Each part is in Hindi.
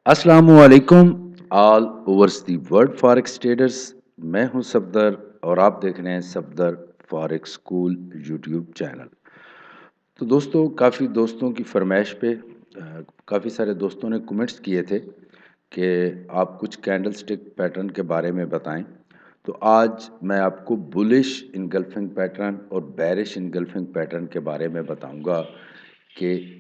अस्सलामुअलैकुम all overs the world forex traders. मैं हूं सफदर और आप देख रहे हैं Safdar forex school YouTube channel. तो दोस्तों काफ़ी दोस्तों की फरमाइश पे काफ़ी सारे दोस्तों ने कमेंट्स किए थे कि आप कुछ कैंडल स्टिक पैटर्न के बारे में बताएं। तो आज मैं आपको बुलिश इनगल्फिंग पैटर्न और बेरिश इनगल्फिंग पैटर्न के बारे में बताऊंगा कि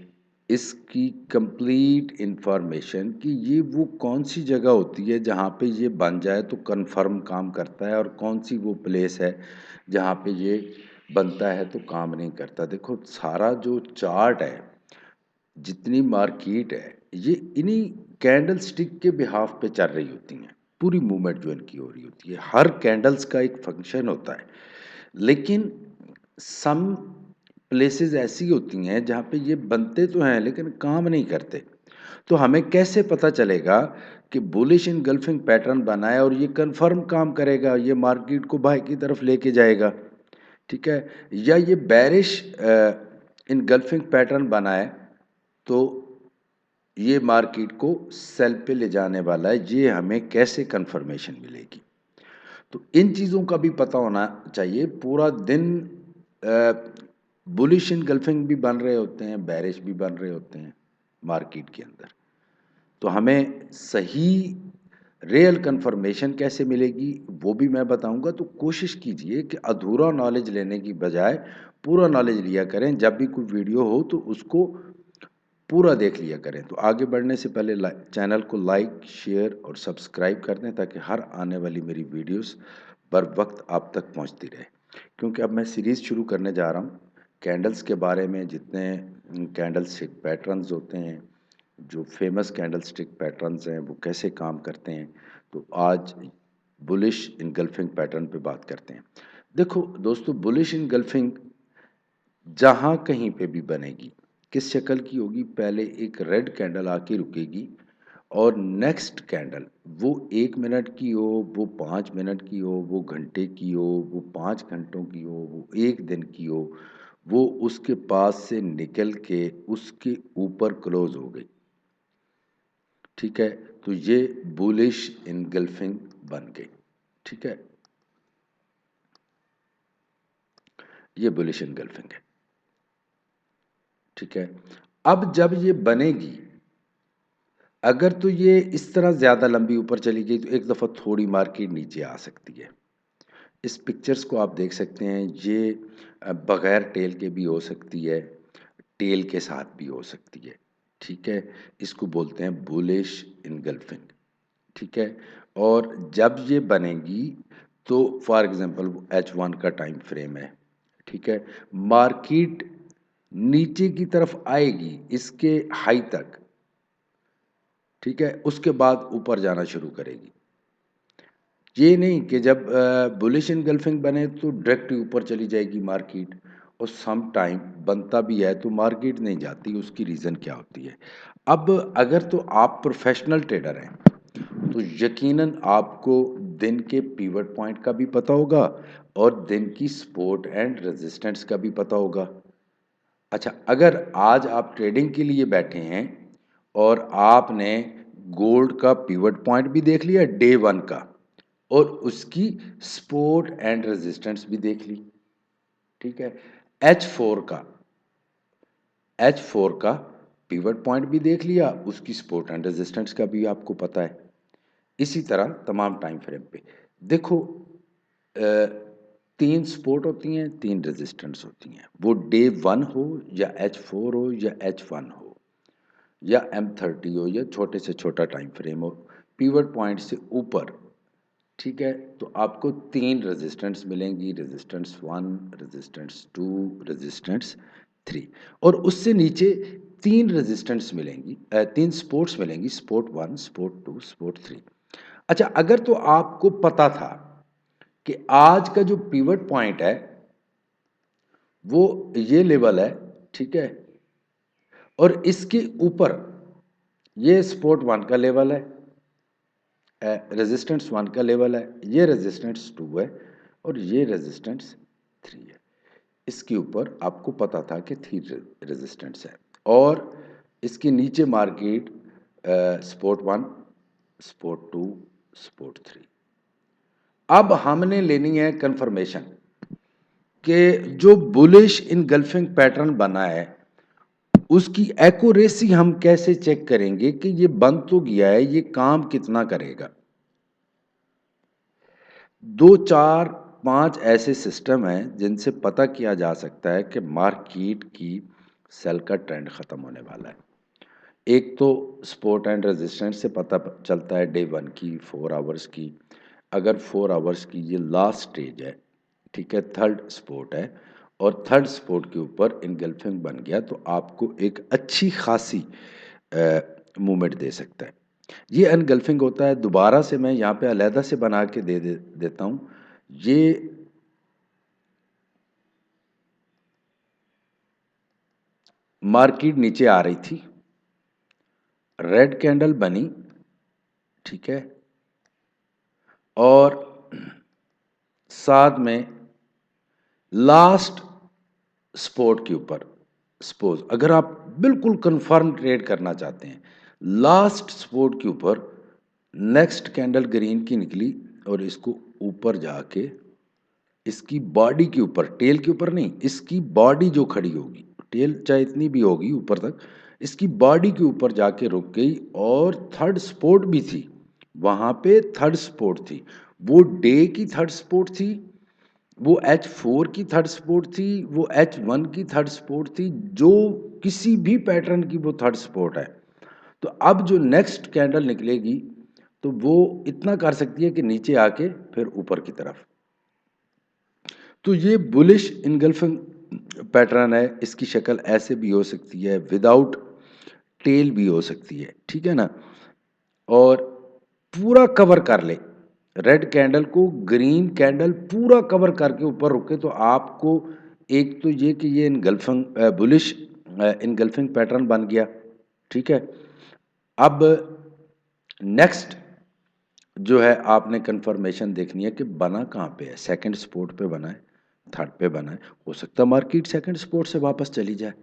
इसकी कंप्लीट इंफॉर्मेशन कि ये वो कौन सी जगह होती है जहाँ पे ये बन जाए तो कंफर्म काम करता है और कौन सी वो प्लेस है जहाँ पे ये बनता है तो काम नहीं करता। देखो सारा जो चार्ट है, जितनी मार्केट है, ये इन्हीं कैंडल स्टिक के बिहाफ पे चल रही होती हैं। पूरी मूवमेंट जो इनकी हो रही होती है, हर कैंडल्स का एक फंक्शन होता है। लेकिन सम प्लेसेस ऐसी होती हैं जहाँ पे ये बनते तो हैं लेकिन काम नहीं करते। तो हमें कैसे पता चलेगा कि बुलिश इनगल्फिंग पैटर्न बना है और ये कंफर्म काम करेगा, ये मार्केट को बाय की तरफ लेके जाएगा, ठीक है, या ये बेरिश इनगल्फिंग पैटर्न बना है तो ये मार्केट को सेल पे ले जाने वाला है, ये हमें कैसे कंफर्मेशन मिलेगी। तो इन चीज़ों का भी पता होना चाहिए। पूरा दिन बुलिश इनगल्फिंग भी बन रहे होते हैं, बेरिश भी बन रहे होते हैं मार्केट के अंदर। तो हमें सही रियल कंफर्मेशन कैसे मिलेगी वो भी मैं बताऊंगा। तो कोशिश कीजिए कि अधूरा नॉलेज लेने की बजाय पूरा नॉलेज लिया करें। जब भी कोई वीडियो हो तो उसको पूरा देख लिया करें। तो आगे बढ़ने से पहले चैनल को लाइक शेयर और सब्सक्राइब कर दें ताकि हर आने वाली मेरी वीडियोस बर वक्त आप तक पहुंचती रहे। क्योंकि अब मैं सीरीज़ शुरू करने जा रहा हूं कैंडल्स के बारे में, जितने कैंडल स्टिक पैटर्न्स होते हैं, जो फेमस कैंडल स्टिक पैटर्न्स हैं वो कैसे काम करते हैं। तो आज बुलिश इनगल्फिंग पैटर्न पे बात करते हैं। देखो दोस्तों, बुलिश इनगल्फिंग जहाँ कहीं पे भी बनेगी किस शक्ल की होगी, पहले एक रेड कैंडल आके रुकेगी और नेक्स्ट कैंडल वो 1 मिनट की हो, वो 5 मिनट की हो, वो घंटे की हो, वो 5 घंटों की हो, वो 1 दिन की हो, वो उसके पास से निकल के उसके ऊपर क्लोज हो गई, ठीक है, तो ये बुलिश इनगल्फिंग बन गई, ठीक है, ये बुलिश इनगल्फिंग है, ठीक है। अब जब ये बनेगी, अगर तो ये इस तरह ज़्यादा लंबी ऊपर चली गई तो एक दफ़ा थोड़ी मार्केट नीचे आ सकती है। इस पिक्चर्स को आप देख सकते हैं, ये बगैर टेल के भी हो सकती है, टेल के साथ भी हो सकती है, ठीक है। इसको बोलते हैं बुलिश इनगल्फिंग, ठीक है। और जब ये बनेगी तो फॉर एग्जांपल H1 का टाइम फ्रेम है, ठीक है, मार्केट नीचे की तरफ आएगी इसके हाई तक, ठीक है, उसके बाद ऊपर जाना शुरू करेगी। ये नहीं कि जब बुलिश इनगल्फिंग बने तो डायरेक्ट ऊपर चली जाएगी मार्केट, और सम टाइम बनता भी है तो मार्केट नहीं जाती। उसकी रीज़न क्या होती है? अब अगर तो आप प्रोफेशनल ट्रेडर हैं तो यकीनन आपको दिन के पिवट पॉइंट का भी पता होगा और दिन की सपोर्ट एंड रेजिस्टेंस का भी पता होगा। अच्छा, अगर आज आप ट्रेडिंग के लिए बैठे हैं और आपने गोल्ड का पिवट पॉइंट भी देख लिया डे वन का और उसकी सपोर्ट एंड रेजिस्टेंस भी देख ली, ठीक है, एच फोर का एच फोर का पिवट पॉइंट भी देख लिया, उसकी सपोर्ट एंड रेजिस्टेंस का भी आपको पता है। इसी तरह तमाम टाइम फ्रेम पे देखो, तीन सपोर्ट होती हैं, तीन रेजिस्टेंस होती हैं, वो डे वन हो या H4 हो या H1 हो या M30 हो या छोटे से छोटा टाइम फ्रेम हो, पीवट पॉइंट से ऊपर, ठीक है, तो आपको तीन रेजिस्टेंस मिलेंगी, resistance one, resistance two, resistance three, और उससे नीचे तीन रेजिस्टेंस मिलेंगी, तीन सपोर्ट्स मिलेंगी, support one, support two, support three. अच्छा, अगर तो आपको पता था कि आज का जो पिवट पॉइंट है वो ये लेवल है, ठीक है, और इसके ऊपर ये सपोर्ट वन का लेवल है, रेजिस्टेंस वन का लेवल है, ये रेजिस्टेंस टू है और ये रेजिस्टेंस थ्री है। इसके ऊपर आपको पता था कि थ्री रेजिस्टेंस है और इसके नीचे मार्केट सपोर्ट 1, सपोर्ट 2, सपोर्ट 3। अब हमने लेनी है कंफर्मेशन कि जो बुलिश इनगल्फिंग पैटर्न बना है उसकी एक्यूरेसी हम कैसे चेक करेंगे कि ये बन तो गया है, ये काम कितना करेगा। 2, 4, 5 ऐसे सिस्टम हैं जिनसे पता किया जा सकता है कि मार्केट की सेल का ट्रेंड ख़त्म होने वाला है। एक तो सपोर्ट एंड रेजिस्टेंस से पता चलता है डे 1 की, 4 आवर्स की। अगर 4 आवर्स की ये लास्ट स्टेज है, ठीक है, थर्ड सपोर्ट है और थर्ड सपोर्ट के ऊपर इनगल्फिंग बन गया तो आपको एक अच्छी खासी मूवमेंट दे सकता है। ये अनगल्फिंग होता है। दोबारा से मैं यहाँ पे अलहदा से बना के देता हूँ। ये मार्केट नीचे आ रही थी, रेड कैंडल बनी, ठीक है, और साथ में लास्ट सपोर्ट के ऊपर, सपोज अगर आप बिल्कुल कंफर्म ट्रेड करना चाहते हैं, लास्ट सपोर्ट के ऊपर नेक्स्ट कैंडल ग्रीन की निकली और इसको ऊपर जाके इसकी बॉडी के ऊपर, टेल के ऊपर नहीं, इसकी बॉडी जो खड़ी होगी, टेल चाहे इतनी भी होगी ऊपर तक, इसकी बॉडी के ऊपर जाके रुक गई और थर्ड सपोर्ट भी थी, वहां पे थर्ड सपोर्ट थी, वो डे की थर्ड सपोर्ट थी, वो H4 की थर्ड सपोर्ट थी, वो H1 की थर्ड सपोर्ट थी, जो किसी भी पैटर्न की वो थर्ड सपोर्ट है। तो अब जो नेक्स्ट कैंडल निकलेगी तो वो इतना कर सकती है कि नीचे आके फिर ऊपर की तरफ। तो ये बुलिश इनगल्फिंग पैटर्न है। इसकी शक्ल ऐसे भी हो सकती है, विदाउट टेल भी हो सकती है, ठीक है ना। और पूरा कवर कर ले रेड कैंडल को, ग्रीन कैंडल पूरा कवर करके ऊपर रुके तो आपको एक तो ये कि ये इनगल्फिंग बुलिश इनगल्फिंग पैटर्न बन गया, ठीक है। अब नेक्स्ट जो है आपने कंफर्मेशन देखनी है कि बना कहाँ पे है, सेकंड सपोर्ट पे बना है, थर्ड पे बना है, हो सकता है मार्केट सेकंड सपोर्ट से वापस चली जाए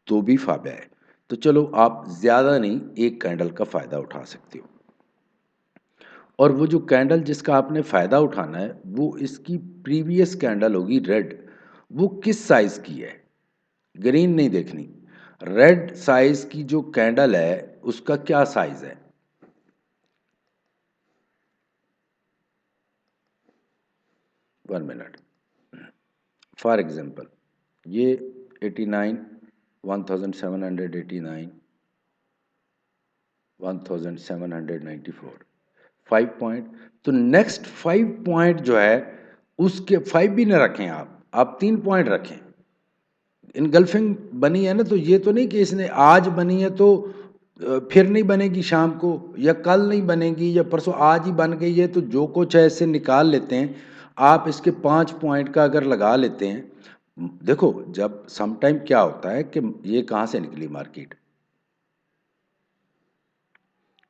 तो भी फायदा है। तो चलो आप ज़्यादा नहीं, एक कैंडल का फ़ायदा उठा सकते हो। और वो जो कैंडल जिसका आपने फ़ायदा उठाना है वो इसकी प्रीवियस कैंडल होगी रेड, वो किस साइज़ की है, ग्रीन नहीं देखनी, रेड साइज़ की जो कैंडल है उसका क्या साइज़ है। 1 मिनट, फॉर एग्जांपल ये 89, 1789, 1794, 5 पॉइंट। तो नेक्स्ट 5 पॉइंट जो है उसके 5 भी ना रखें, आप 3 पॉइंट रखें। इनगल्फिंग बनी है ना, तो ये तो नहीं कि इसने आज बनी है तो फिर नहीं बनेगी शाम को, या कल नहीं बनेगी, या परसों, आज ही बन गई है तो जो कुछ है इससे निकाल लेते हैं। आप इसके 5 पॉइंट का अगर लगा लेते हैं, देखो जब सम टाइम क्या होता है कि ये कहाँ से निकली मार्केट,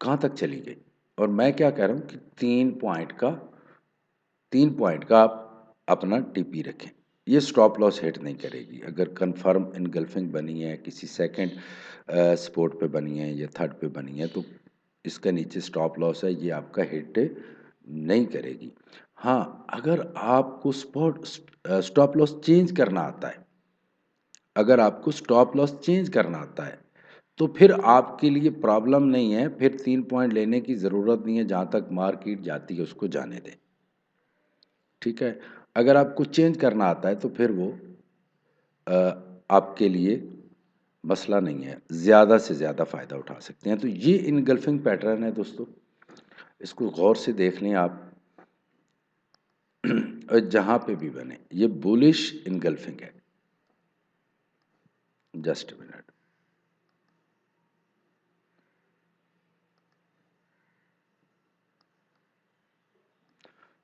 कहाँ तक चली गई, और मैं क्या कह रहा हूँ कि 3 पॉइंट का आप अपना टीपी रखें। ये स्टॉप लॉस हिट नहीं करेगी। अगर कंफर्म इनगल्फिंग बनी है, किसी सेकंड सपोर्ट पे बनी है या थर्ड पे बनी है, तो इसका नीचे स्टॉप लॉस है, ये आपका हिट नहीं करेगी। हाँ, अगर आपको स्टॉप लॉस चेंज करना आता है, अगर आपको स्टॉप लॉस चेंज करना आता है तो फिर आपके लिए प्रॉब्लम नहीं है, फिर 3 पॉइंट लेने की ज़रूरत नहीं है, जहाँ तक मार्केट जाती है उसको जाने दें, ठीक है। अगर आपको चेंज करना आता है तो फिर वो अ, आपके लिए मसला नहीं है, ज़्यादा से ज़्यादा फ़ायदा उठा सकते हैं। तो ये इनगल्फिंग पैटर्न है दोस्तों, इसको गौर से देख लें आप। और जहाँ पे भी बने ये बुलिश इनगल्फिंग है। Just minute,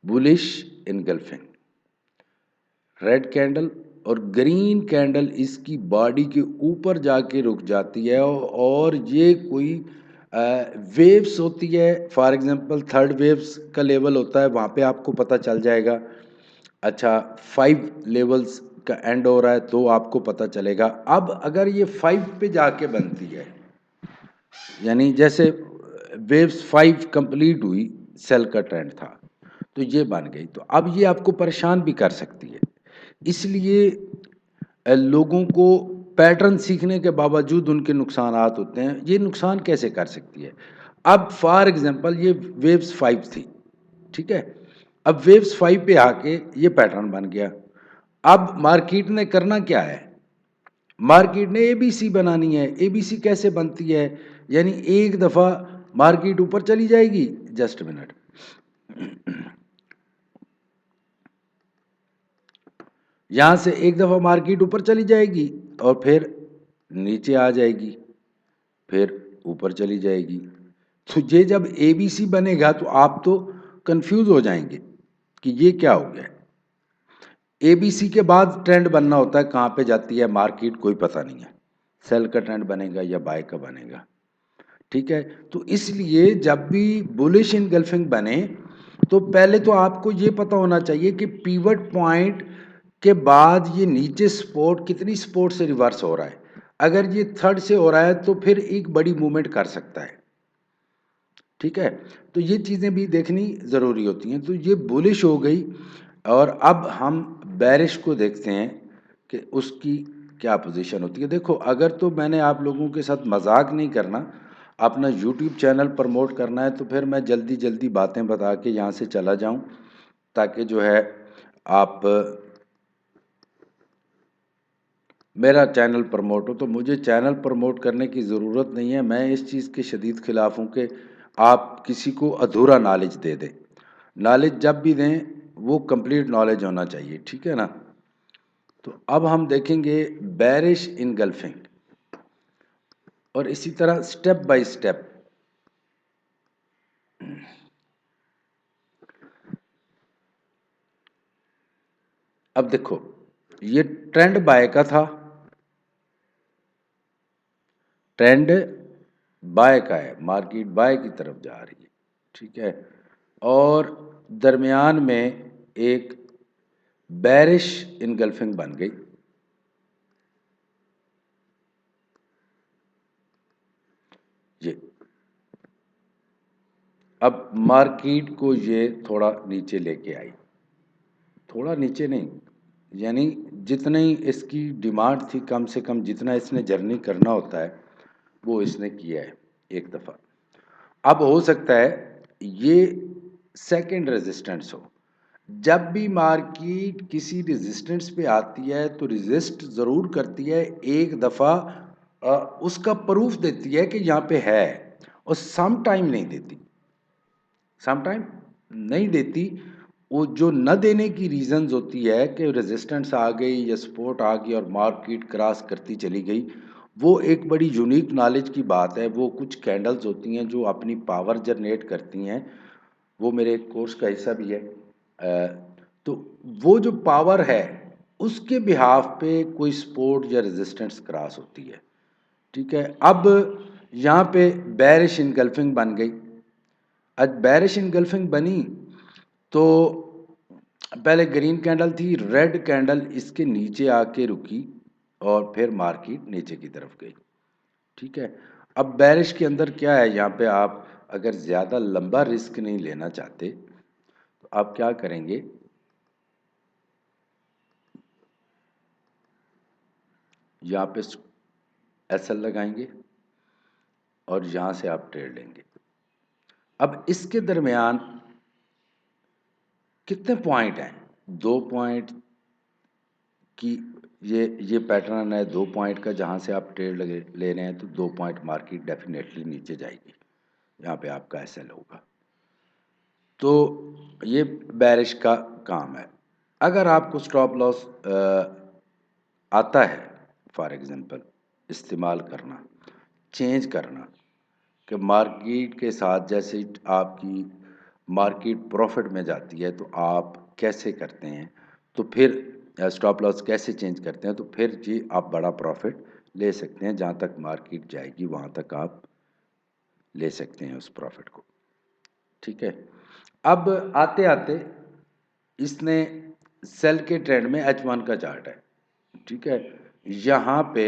bullish engulfing, red candle और ग्रीन कैंडल इसकी बॉडी के ऊपर जाके रुक जाती है, और ये कोई वेव्स होती है, फॉर एग्जांपल थर्ड वेव्स का लेवल होता है, वहाँ पे आपको पता चल जाएगा। अच्छा, 5 लेवल्स का एंड हो रहा है तो आपको पता चलेगा। अब अगर ये 5 पे जाके बनती है, यानी जैसे वेव्स 5 कंप्लीट हुई, सेल का ट्रेंड था, तो ये बन गई। तो अब ये आपको परेशान भी कर सकती है। इसलिए लोगों को पैटर्न सीखने के बावजूद उनके नुकसानात होते हैं। ये नुकसान कैसे कर सकती है? अब फॉर एग्जांपल ये वेव्स 5 थी, ठीक है? अब वेव्स 5 पे आके ये पैटर्न बन गया। अब मार्केट ने करना क्या है? मार्केट ने एबीसी बनानी है। एबीसी कैसे बनती है? यानी एक दफ़ा मार्केट ऊपर चली जाएगी, जस्ट मिनट, यहाँ से एक दफ़ा मार्केट ऊपर चली जाएगी और फिर नीचे आ जाएगी, फिर ऊपर चली जाएगी। तो ये जब एबीसी बनेगा तो आप तो कंफ्यूज हो जाएंगे कि ये क्या हो गया। एबीसी के बाद ट्रेंड बनना होता है, कहाँ पे जाती है मार्केट कोई पता नहीं है, सेल का ट्रेंड बनेगा या बाय का बनेगा, ठीक है? तो इसलिए जब भी बुलिश इनगल्फिंग बने तो पहले तो आपको ये पता होना चाहिए कि पिवट पॉइंट के बाद ये नीचे सपोर्ट कितनी सपोर्ट से रिवर्स हो रहा है। अगर ये थर्ड से हो रहा है तो फिर एक बड़ी मूवमेंट कर सकता है, ठीक है? तो ये चीज़ें भी देखनी ज़रूरी होती हैं। तो ये बुलिश हो गई और अब हम बेरिश को देखते हैं कि उसकी क्या पोजीशन होती है। देखो, अगर तो मैंने आप लोगों के साथ मजाक नहीं करना, अपना यूट्यूब चैनल प्रमोट करना है, तो फिर मैं जल्दी जल्दी बातें बता के यहाँ से चला जाऊँ, ताकि जो है आप मेरा चैनल प्रमोट हो। तो मुझे चैनल प्रमोट करने की ज़रूरत नहीं है। मैं इस चीज़ के शदीद खिलाफ हूँ कि आप किसी को अधूरा नॉलेज दे दें। नॉलेज जब भी दें वो कंप्लीट नॉलेज होना चाहिए, ठीक है ना? तो अब हम देखेंगे बेरिश इनगल्फिंग, और इसी तरह स्टेप बाय स्टेप। अब देखो, ये ट्रेंड बाय का था, ट्रेंड बाय का है, मार्केट बाय की तरफ जा रही है, ठीक है? और दरमियान में एक बेरिश इनगल्फिंग बन गई। ये अब मार्केट को ये थोड़ा नीचे लेके आई, थोड़ा नीचे नहीं, यानी जितनी इसकी डिमांड थी, कम से कम जितना इसने जर्नी करना होता है वो इसने किया है एक दफ़ा। अब हो सकता है ये सेकंड रेजिस्टेंस हो। जब भी मार्केट किसी रेजिस्टेंस पे आती है तो रेजिस्ट ज़रूर करती है, एक दफ़ा उसका प्रूफ देती है कि यहाँ पे है, और सम टाइम नहीं देती, सम टाइम नहीं देती। वो जो न देने की रीज़न्स होती है कि रेजिस्टेंस आ गई या सपोर्ट आ गई और मार्केट क्रॉस करती चली गई, वो एक बड़ी यूनिक नॉलेज की बात है। वो कुछ कैंडल्स होती हैं जो अपनी पावर जनरेट करती हैं, वो मेरे कोर्स का हिस्सा भी है। तो वो जो पावर है उसके बिहाफ पे कोई सपोर्ट या रेजिस्टेंस क्रॉस होती है, ठीक है? अब यहाँ पे बेरिश इनगल्फिंग बन गई। आज बेरिश इनगल्फिंग बनी तो पहले ग्रीन कैंडल थी, रेड कैंडल इसके नीचे आके रुकी और फिर मार्केट नीचे की तरफ गई, ठीक है? अब बेरिश के अंदर क्या है, यहाँ पे आप अगर ज़्यादा लंबा रिस्क नहीं लेना चाहते तो आप क्या करेंगे, यहाँ पे एसएल लगाएंगे और यहाँ से आप ट्रेड लेंगे। अब इसके दरमियान कितने पॉइंट हैं? 2 पॉइंट की ये पैटर्न है, 2 पॉइंट का, जहाँ से आप ट्रेड ले रहे हैं तो 2 पॉइंट मार्केट डेफिनेटली नीचे जाएगी, यहाँ पे आपका एसएल होगा। तो ये बेरिश का काम है। अगर आपको स्टॉप लॉस आता है, फॉर एग्जांपल इस्तेमाल करना, चेंज करना, कि मार्केट के साथ जैसे ही आपकी मार्केट प्रॉफिट में जाती है तो आप कैसे करते हैं, तो फिर स्टॉप लॉस कैसे चेंज करते हैं, तो फिर जी आप बड़ा प्रॉफिट ले सकते हैं। जहाँ तक मार्केट जाएगी वहाँ तक आप ले सकते हैं उस प्रॉफिट को, ठीक है? अब आते आते इसने सेल के ट्रेंड में H1 का चार्ट है, ठीक है? यहाँ पे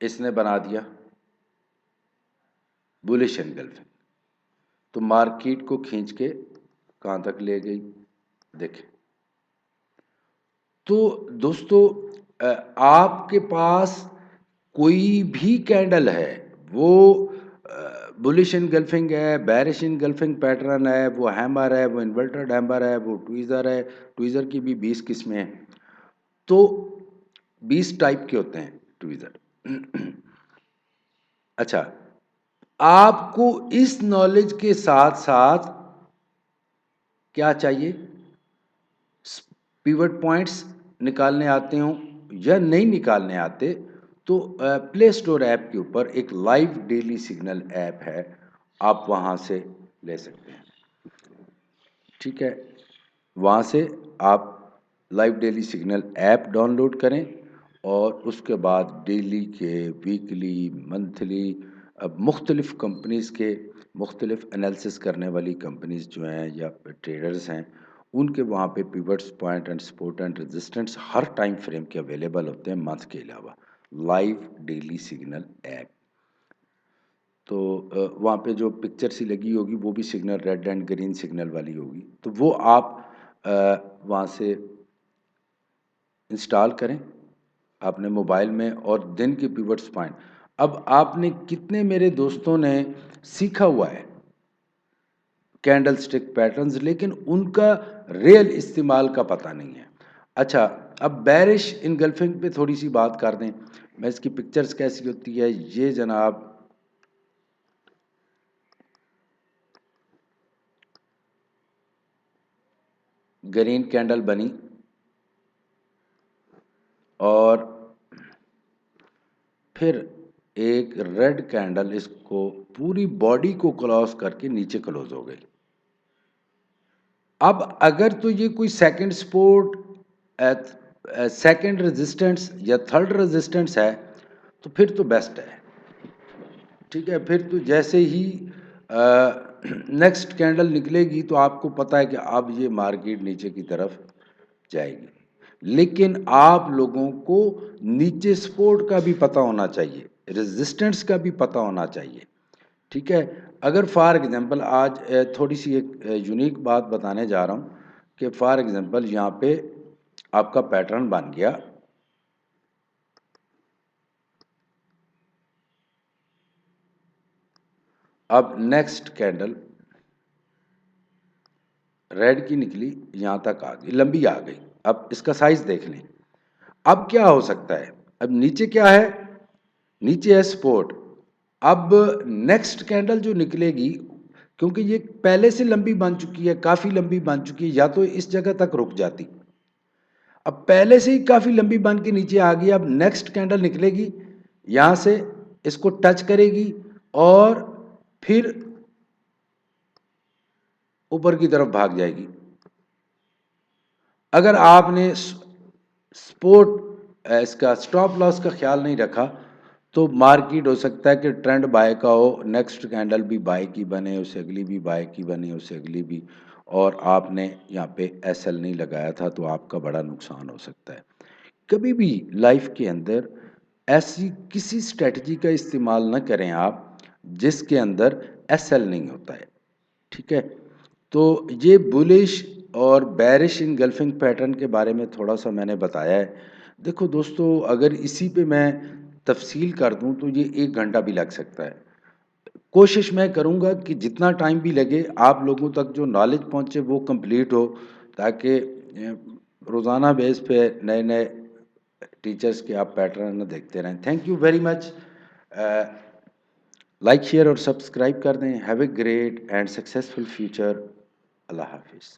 इसने बना दिया बुलिश एनगल्फिंग, तो मार्केट को खींच के कहाँ तक ले गई देखें। तो दोस्तों आपके पास कोई भी कैंडल है, वो बुलिश इनगल्फिंग है, बेरिश इनगल्फिंग पैटर्न है, वो हैमर है, वो इन्वर्टेड हैमर है, वो ट्वीज़र है। ट्वीज़र की भी 20 किस्में हैं, तो 20 टाइप के होते हैं ट्वीज़र। अच्छा, आपको इस नॉलेज के साथ साथ क्या चाहिए, पिवट पॉइंट्स निकालने आते हों या नहीं निकालने आते, तो प्ले स्टोर ऐप के ऊपर एक लाइव डेली सिग्नल ऐप है, आप वहाँ से ले सकते हैं। ठीक है, वहाँ से आप live daily signal app download करें और उसके बाद डेली के, वीकली, मंथली, अब मुख्तलिफ़ कंपनीज़ के मुख्तलिफ़ एनालिसिस करने वाली कंपनीज़ जो हैं या ट्रेडर्स हैं, उनके वहाँ पे pivots, point and support and resistance her time frame के अवेलेबल होते हैं मंथ के अलावा। लाइव डेली सिग्नल ऐप, तो वहाँ पे जो पिक्चर सी लगी होगी वो भी signal red and green signal वाली होगी, तो वो आप वहाँ से इंस्टॉल करें अपने मोबाइल में और दिन के पिवट्स पॉइंट। अब आपने कितने मेरे दोस्तों ने सीखा हुआ है कैंडल स्टिक पैटर्न्स, लेकिन उनका रियल इस्तेमाल का पता नहीं है। अच्छा, अब बेरिश इनगल्फिंग पे थोड़ी सी बात कर दें। मैं इसकी पिक्चर्स कैसी होती है, ये जनाब ग्रीन कैंडल बनी और फिर एक रेड कैंडल इसको पूरी बॉडी को क्रॉस करके नीचे क्लोज हो गई। अब अगर तो ये कोई सेकंड सपोर्ट, सेकंड रेजिस्टेंस या थर्ड रेजिस्टेंस है, तो फिर तो बेस्ट है। ठीक है, फिर तो जैसे ही नेक्स्ट कैंडल निकलेगी तो आपको पता है कि अब ये मार्केट नीचे की तरफ जाएगी, लेकिन आप लोगों को नीचे सपोर्ट का भी पता होना चाहिए, रेजिस्टेंस का भी पता होना चाहिए। ठीक है, अगर फॉर एग्जांपल आज थोड़ी सी एक यूनिक बात बताने जा रहा हूँ कि फॉर एग्जांपल यहाँ पे आपका पैटर्न बन गया, अब नेक्स्ट कैंडल रेड की निकली, यहाँ तक आ गई, लंबी आ गई। अब इसका साइज देख लें, अब क्या हो सकता है, अब नीचे क्या है, नीचे है सपोर्ट। अब नेक्स्ट कैंडल जो निकलेगी, क्योंकि ये पहले से लंबी बन चुकी है, काफ़ी लंबी बन चुकी है, या तो इस जगह तक रुक जाती, अब पहले से ही काफ़ी लंबी बन के नीचे आ गई। अब नेक्स्ट कैंडल निकलेगी, यहाँ से इसको टच करेगी और फिर ऊपर की तरफ भाग जाएगी। अगर आपने सपोर्ट इसका स्टॉप लॉस का ख्याल नहीं रखा, तो मार्केट हो सकता है कि ट्रेंड बाय का हो, नेक्स्ट कैंडल भी बाय की बने, उससे अगली भी बाय की बने, उससे अगली भी, और आपने यहाँ पे एसएल नहीं लगाया था तो आपका बड़ा नुकसान हो सकता है। कभी भी लाइफ के अंदर ऐसी किसी स्ट्रेटजी का इस्तेमाल न करें आप जिसके अंदर एसएल नहीं होता है। ठीक है, तो ये बुलिश और बेरिश इनगल्फिंग पैटर्न के बारे में थोड़ा सा मैंने बताया है। देखो दोस्तों, अगर इसी पे मैं तफसील कर दूं तो ये 1 घंटा भी लग सकता है। कोशिश मैं करूंगा कि जितना टाइम भी लगे आप लोगों तक जो नॉलेज पहुंचे वो कंप्लीट हो, ताकि रोज़ाना बेस पे नए नए टीचर्स के आप पैटर्न देखते रहें। Thank you very much. Like share और सब्सक्राइब कर दें। Have a great and successful future. Allah हाफिज़।